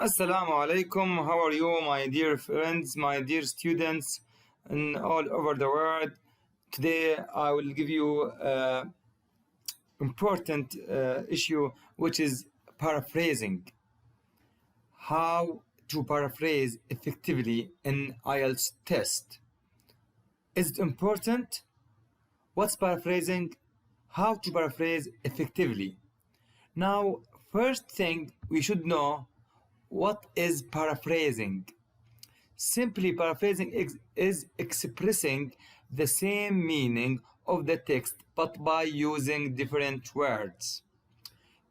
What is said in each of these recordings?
Assalamu alaikum. How are you, my dear friends, my dear students, and all over the world? Today, I will give you an important issue, which is paraphrasing. How to paraphrase effectively in IELTS test. Is it important? What's paraphrasing? How to paraphrase effectively? Now, first thing we should know, what is paraphrasing? Simply, paraphrasing is expressing the same meaning of the text but by using different words.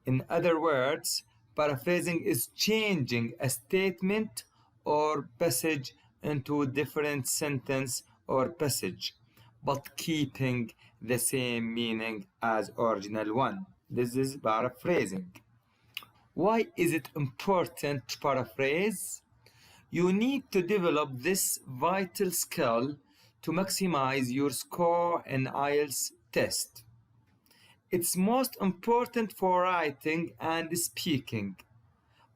In other words, paraphrasing is changing a statement or passage into a different sentence or passage, but keeping the same meaning as original one. This is paraphrasing. Why is it important to paraphrase? You need to develop this vital skill to maximize your score in IELTS test. It's most important for writing and speaking,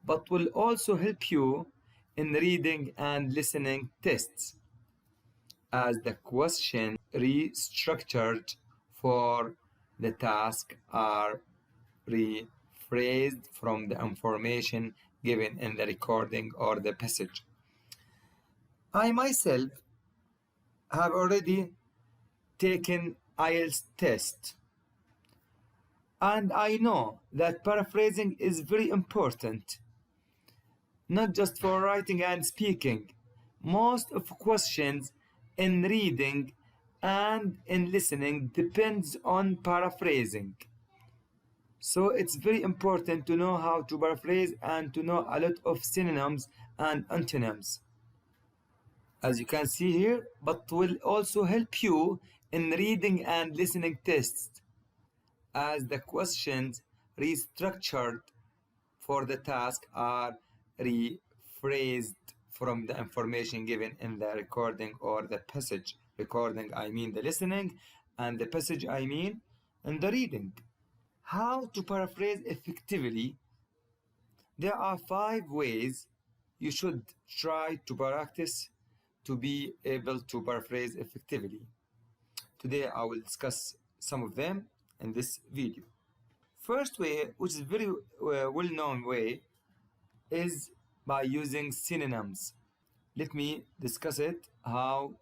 but will also help you in reading and listening tests, as the question restructured for the task are rephrased from the information given in the recording or the passage. I myself have already taken IELTS test, and I know that paraphrasing is very important, not just for writing and speaking. Most of questions in reading and in listening depends on paraphrasing. So it's very important to know how to paraphrase and to know a lot of synonyms and antonyms, as you can see here, but will also help you in reading and listening tests, as the questions restructured for the task are rephrased from the information given in the recording or the passage. Recording, I mean the listening, and the passage, I mean in the reading. How to paraphrase effectively? There are 5 ways you should try to practice to be able to paraphrase effectively. Today I will discuss some of them in this video. First way, which is very well-known way, is by using synonyms. Let me discuss it, how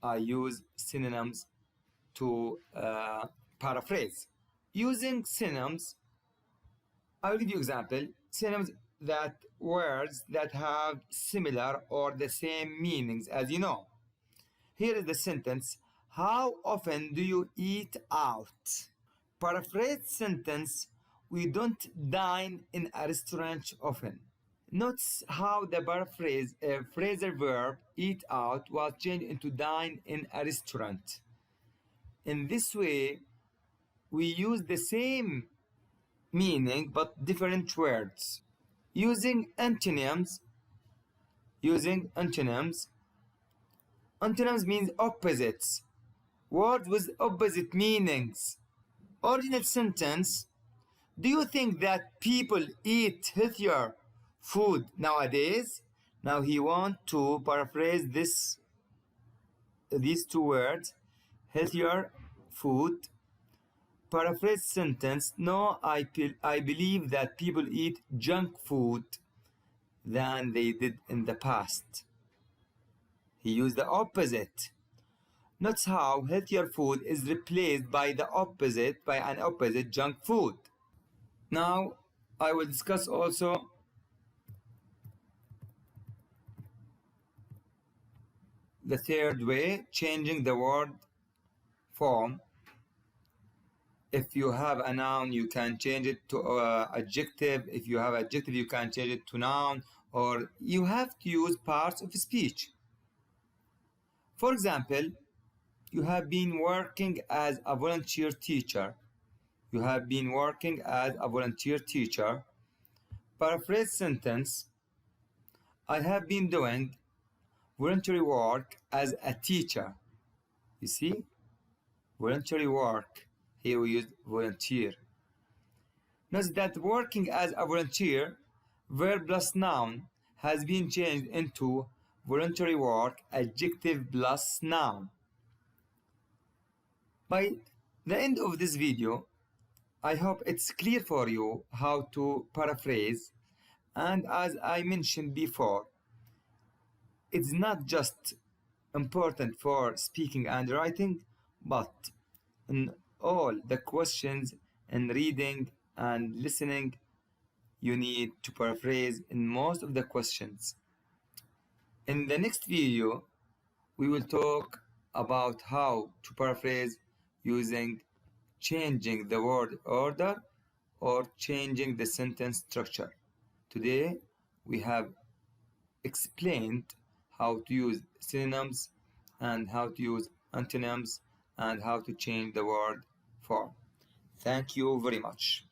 I use synonyms to paraphrase. Using synonyms, I will give you example. Synonyms, that words that have similar or the same meanings, as you know. Here is the sentence: how often do you eat out? Paraphrase sentence: we don't dine in a restaurant often. Notice how the paraphrase phrasal verb eat out was changed into dine in a restaurant. In this way, we use the same meaning but different words. Using antonyms. Antonyms means opposites. Words with opposite meanings. Original sentence: do you think that people eat healthier food nowadays? Now he wants to paraphrase these 2 words, healthier food. Paraphrase sentence: no, I believe that people eat junk food than they did in the past. He used the opposite. Notice how healthier food is replaced by an opposite, junk food. Now I will discuss also the third way, changing the word form. If you have a noun, you can change it to adjective. If you have adjective, you can change it to noun, or you have to use parts of speech. For example, you have been working as a volunteer teacher. Paraphrase sentence: I have been doing voluntary work as a teacher. You see? Voluntary work. Here we use volunteer. Notice that working as a volunteer, verb plus noun, has been changed into voluntary work adjective plus noun. By the end of this video, I hope it's clear for you how to paraphrase, and as I mentioned before, it's not just important for speaking and writing, but in all the questions in reading and listening, you need to paraphrase in most of the questions. In the next video, we will talk about how to paraphrase using changing the word order or changing the sentence structure. Today, we have explained how to use synonyms and how to use antonyms and how to change the word form. Thank you very much.